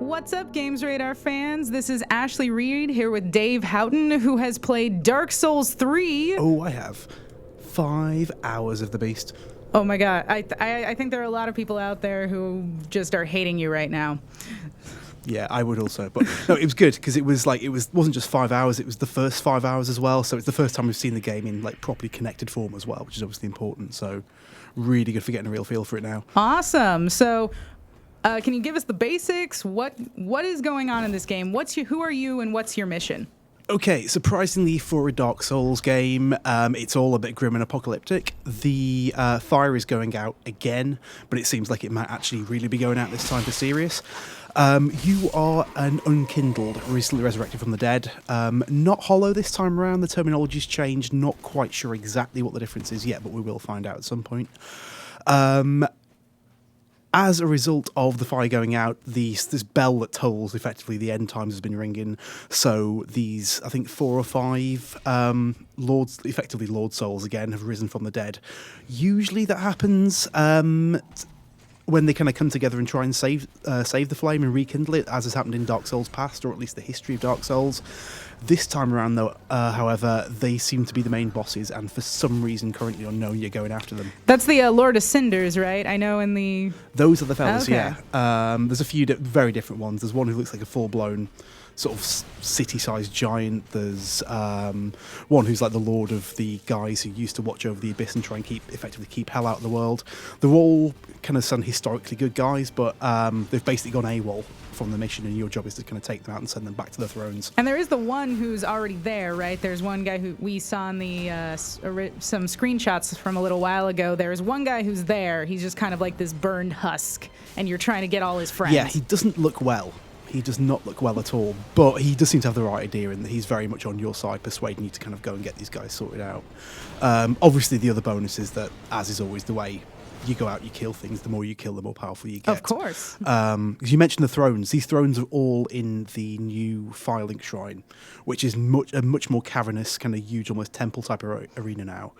What's up, GamesRadar fans? This is Ashley Reed here with Dave Houghton, who has played Dark Souls 3. Oh, I have 5 hours of the beast. Oh my god, I think there are a lot of people out there who just are hating you right now. Yeah, I would also, but no, it was good because it wasn't just 5 hours; it was the first 5 hours as well. So it's the first time we've seen the game in like properly connected form as well, which is obviously important. So really good for getting a real feel for it now. Awesome. So, can you give us the basics? What is going on in this game? Who are you, and what's your mission? Okay, surprisingly for a Dark Souls game, it's all a bit grim and apocalyptic. The fire is going out again, but it seems like it might actually really be going out this time for serious. You are an unkindled, recently resurrected from the dead. Not hollow this time around, the terminology's changed, not quite sure exactly what the difference is yet, but we will find out at some point. As a result of the fire going out, this bell that tolls effectively the end times has been ringing. So these, I think, 4 or 5 lords, effectively Lord Souls again, have risen from the dead. Usually that happens when they kind of come together and try and save the flame and rekindle it, as has happened in Dark Souls past, or at least the history of Dark Souls. This time around, though, however, they seem to be the main bosses, and for some reason currently unknown, you're going after them. That's the Lord of Cinders, right? I know in the... Those are the fellas, okay. Yeah. There's a few very different ones. There's one who looks like a full-blown sort of city-sized giant. There's one who's like the lord of the guys who used to watch over the abyss and try and effectively keep hell out of the world. They're all kind of some historically good guys, but they've basically gone AWOL from the mission, and your job is to kind of take them out and send them back to their thrones. And there is the one who's already there, right? There's one guy who we saw in the some screenshots from a little while ago. There's one guy who's there. He's just kind of like this burned husk, and you're trying to get all his friends. Yeah, he doesn't look well. He does not look well at all, but he does seem to have the right idea, and he's very much on your side, persuading you to kind of go and get these guys sorted out. Obviously, the other bonus is that, as is always the way, you go out, you kill things. The more you kill, the more powerful you get. Of course. Because you mentioned the thrones. These thrones are all in the new Firelink Shrine, which is a much more cavernous, kind of huge, almost temple type of arena now,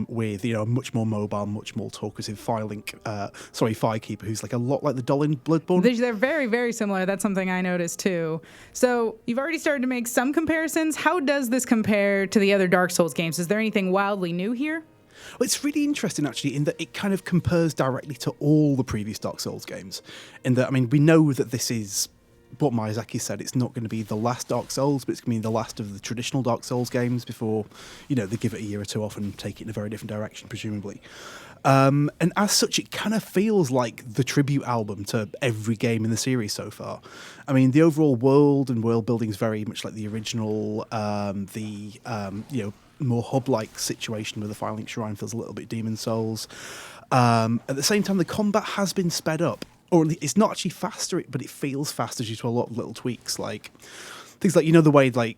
with a much more mobile, much more talkative Firekeeper, who's like a lot like the doll in Bloodborne. They're very, very similar. That's something I noticed too. So you've already started to make some comparisons. How does this compare to the other Dark Souls games? Is there anything wildly new here? Well, it's really interesting, actually, in that it kind of compares directly to all the previous Dark Souls games. In that, I mean, we know that this is what Miyazaki said. It's not going to be the last Dark Souls, but it's going to be the last of the traditional Dark Souls games before, they give it a year or two off and take it in a very different direction, presumably. And as such, it kind of feels like the tribute album to every game in the series so far. I mean, the overall world and world building is very much like the original. More hub-like situation with the Firelink Shrine feels a little bit Demon Souls. At the same time, the combat has been sped up, or it's not actually faster, but it feels faster due to a lot of little tweaks, like things like the way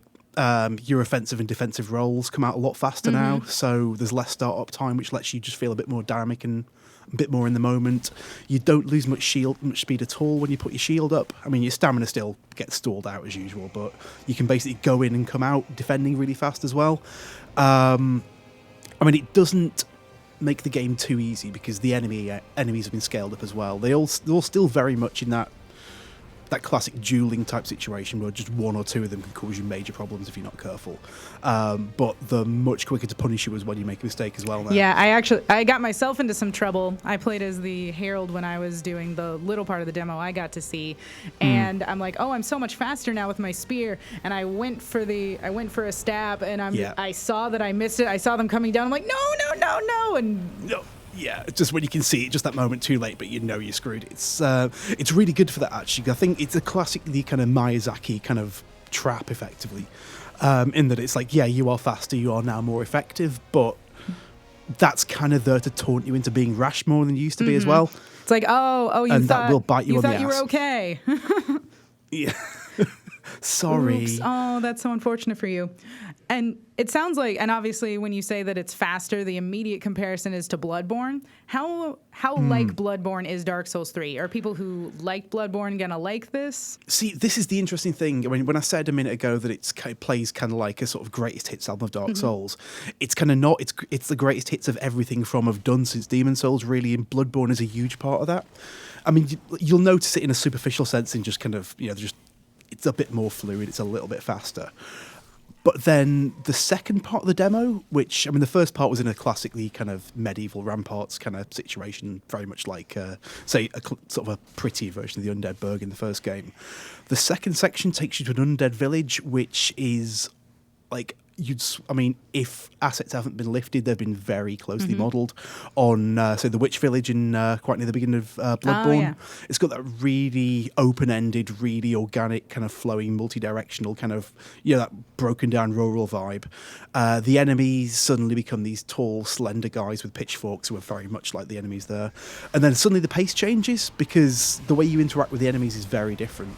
your offensive and defensive rolls come out a lot faster now, so there's less start-up time, which lets you just feel a bit more dynamic and a bit more in the moment. You don't lose much speed at all when you put your shield up. I mean, your stamina still gets stalled out as usual, but you can basically go in and come out defending really fast as well. I mean, it doesn't make the game too easy because the enemies have been scaled up as well. They're all still very much in that classic dueling type situation where just one or two of them can cause you major problems if you're not careful. But they're much quicker to punish you as when you make a mistake as well now. Yeah, I got myself into some trouble. I played as the Herald when I was doing the little part of the demo I got to see, and I'm like, oh, I'm so much faster now with my spear. And I went for a stab, and I saw that I missed it. I saw them coming down. I'm like, no, and no. Yeah, it's just when you can see it, just that moment too late, but you're screwed. It's really good for that, actually. I think it's a classically kind of Miyazaki kind of trap, effectively, in that it's like, yeah, you are faster, you are now more effective, but that's kind of there to taunt you into being rash more than you used to be as well. It's like, that will bite you on the ass. You were okay. Yeah. Sorry. Oops. Oh, that's so unfortunate for you. And it sounds like, and obviously when you say that it's faster, the immediate comparison is to Bloodborne. How like Bloodborne is Dark Souls 3? Are people who like Bloodborne gonna like this? See, this is the interesting thing. I mean, when I said a minute ago that it plays kind of like a sort of greatest hits album of Dark Souls, it's kind of not. It's the greatest hits of everything from I've done since Demon Souls, really, and Bloodborne is a huge part of that. I mean, you'll notice it in a superficial sense in just kind of, just it's a bit more fluid, it's a little bit faster. But then the second part of the demo, which, I mean, the first part was in a classically kind of medieval ramparts kind of situation, very much like, say, sort of a pretty version of the Undead Burg in the first game. The second section takes you to an undead village, which is like, if assets haven't been lifted, they've been very closely modelled on, say, the Witch Village in quite near the beginning of Bloodborne. Oh, yeah. It's got that really open-ended, really organic, kind of flowing, multi-directional kind of, that broken-down rural vibe. The enemies suddenly become these tall, slender guys with pitchforks who are very much like the enemies there. And then suddenly the pace changes because the way you interact with the enemies is very different.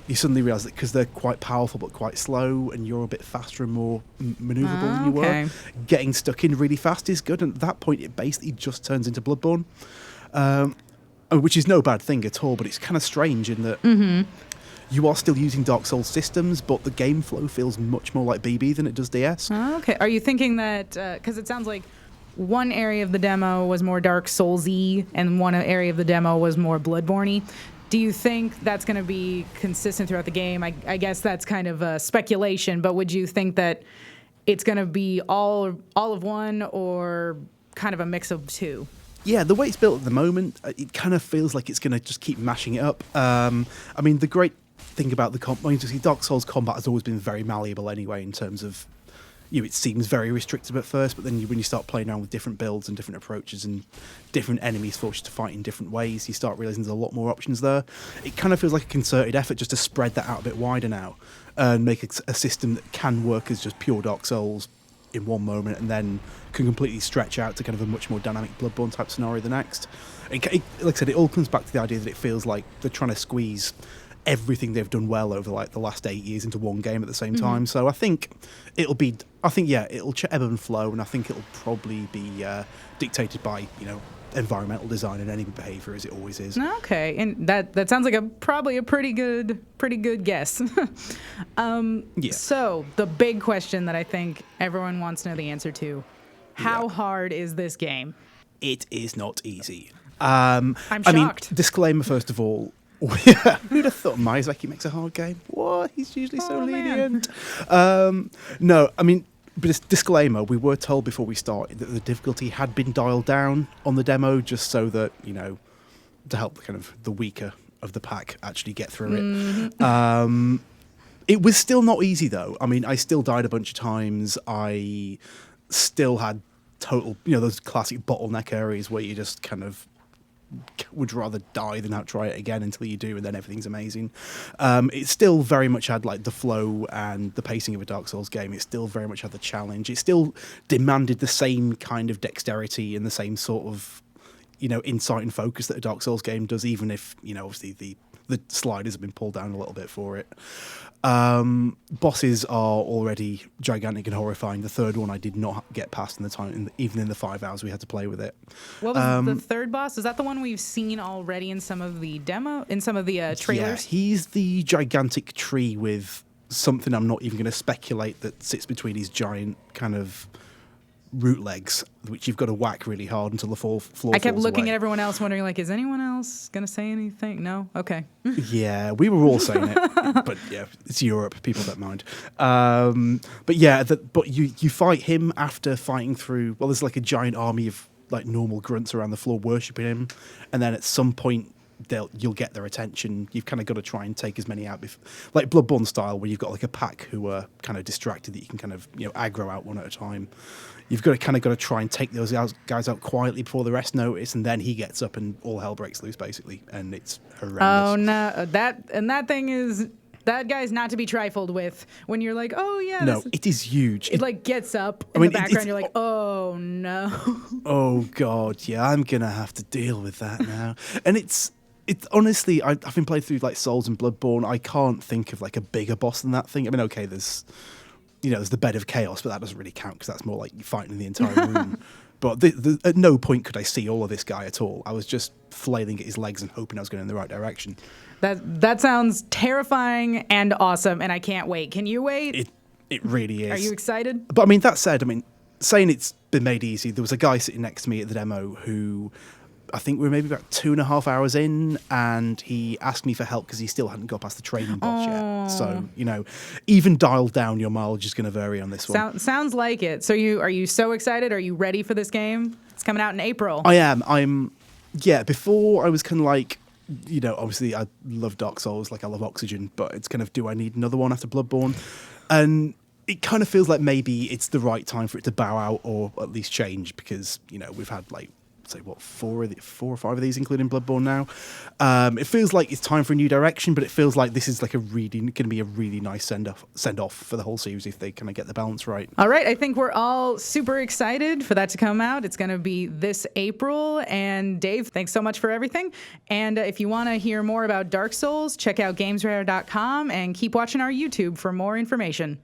You suddenly realise that because they're quite powerful but quite slow, and you're a bit faster and more manoeuvrable than you were, getting stuck in really fast is good. And at that point, it basically just turns into Bloodborne, which is no bad thing at all. But it's kind of strange in that you are still using Dark Souls systems, but the game flow feels much more like BB than it does DS. Okay. Are you thinking that, because it sounds like one area of the demo was more Dark Souls-y and one area of the demo was more Bloodborne-y? Do you think that's going to be consistent throughout the game? I guess that's kind of speculation, but would you think that it's going to be all of one or kind of a mix of two? Yeah, the way it's built at the moment, it kind of feels like it's going to just keep mashing it up. I mean, the great thing about Dark Souls combat has always been very malleable anyway in terms of, it seems very restrictive at first, but then when you start playing around with different builds and different approaches and different enemies force you to fight in different ways, you start realising there's a lot more options there. It kind of feels like a concerted effort just to spread that out a bit wider now and make a system that can work as just pure Dark Souls in one moment and then can completely stretch out to kind of a much more dynamic Bloodborne type scenario the next. Like I said, it all comes back to the idea that it feels like they're trying to squeeze everything they've done well over like the last 8 years into one game at the same time. So I think it'll ebb and flow, and I think it'll probably be dictated by environmental design and enemy behavior as it always is. Okay, and that sounds like probably a pretty good guess. So the big question that I think everyone wants to know the answer to: how hard is this game? It is not easy. I'm shocked. I mean, disclaimer first of all. Who'd have thought Miyazaki makes a hard game? What? He's usually so lenient. No, I mean, but disclaimer, we were told before we started that the difficulty had been dialed down on the demo just so that, to help kind of the weaker of the pack actually get through it. It was still not easy, though. I mean, I still died a bunch of times. I still had total, those classic bottleneck areas where you just kind of would rather die than not try it again until you do, and then everything's amazing. It still very much had like the flow and the pacing of a Dark Souls game. It still very much had the challenge. It still demanded the same kind of dexterity and the same sort of, insight and focus that a Dark Souls game does, even if, obviously the sliders have been pulled down a little bit for it. Bosses are already gigantic and horrifying. The third one I did not get past in the time, even in the 5 hours we had to play with it. What was the third boss? Is that the one we've seen already in some of the trailers? Yeah, he's the gigantic tree with something I'm not even going to speculate that sits between his giant kind of root legs, which you've got to whack really hard until the floor falls I kept looking away. At everyone else wondering, like, is anyone else going to say anything? No? Okay. Yeah, we were all saying it, but yeah, it's Europe. People don't mind. But yeah, but you fight him after fighting through, well, there's like a giant army of like normal grunts around the floor worshipping him, and then at some point you'll get their attention. You've kind of got to try and take as many out, like Bloodborne style, where you've got like a pack who are kind of distracted that you can kind of aggro out one at a time. You've got to try and take those guys out quietly before the rest notice, and then he gets up and all hell breaks loose, basically, and it's horrendous. Oh no, that guy's not to be trifled with. When you're like, oh yeah, no, it is huge. It like gets up in the background. You're like, oh no. Oh god, yeah, I'm gonna have to deal with that now. And it's honestly, having played through like Souls and Bloodborne, I can't think of like a bigger boss than that thing. I mean, okay, there's there's the bed of chaos, but that doesn't really count because that's more like you fighting in the entire room. But at no point could I see all of this guy at all. I was just flailing at his legs and hoping I was going in the right direction. That sounds terrifying and awesome, and I can't wait. Can you wait? It really is. Are you excited? But I mean, that said, saying it's been made easy, there was a guy sitting next to me at the demo who I think we were maybe about 2.5 hours in, and he asked me for help because he still hadn't got past the training boss yet. So, even dialed down, your mileage is going to vary on this one. Sounds like it. So are you so excited? Are you ready for this game? It's coming out in April. I am. Before I was kind of like, obviously I love Dark Souls, like I love Oxygen, but it's kind of, do I need another one after Bloodborne? And it kind of feels like maybe it's the right time for it to bow out or at least change because, we've had like, say what, 4 or 5 of these, including Bloodborne now. It feels like it's time for a new direction, but it feels like this is like going to be a really nice send off for the whole series if they kind of get the balance right. All right, I think we're all super excited for that to come out. It's going to be this April. And Dave, thanks so much for everything. And if you want to hear more about Dark Souls, check out GamesRadar.com and keep watching our YouTube for more information.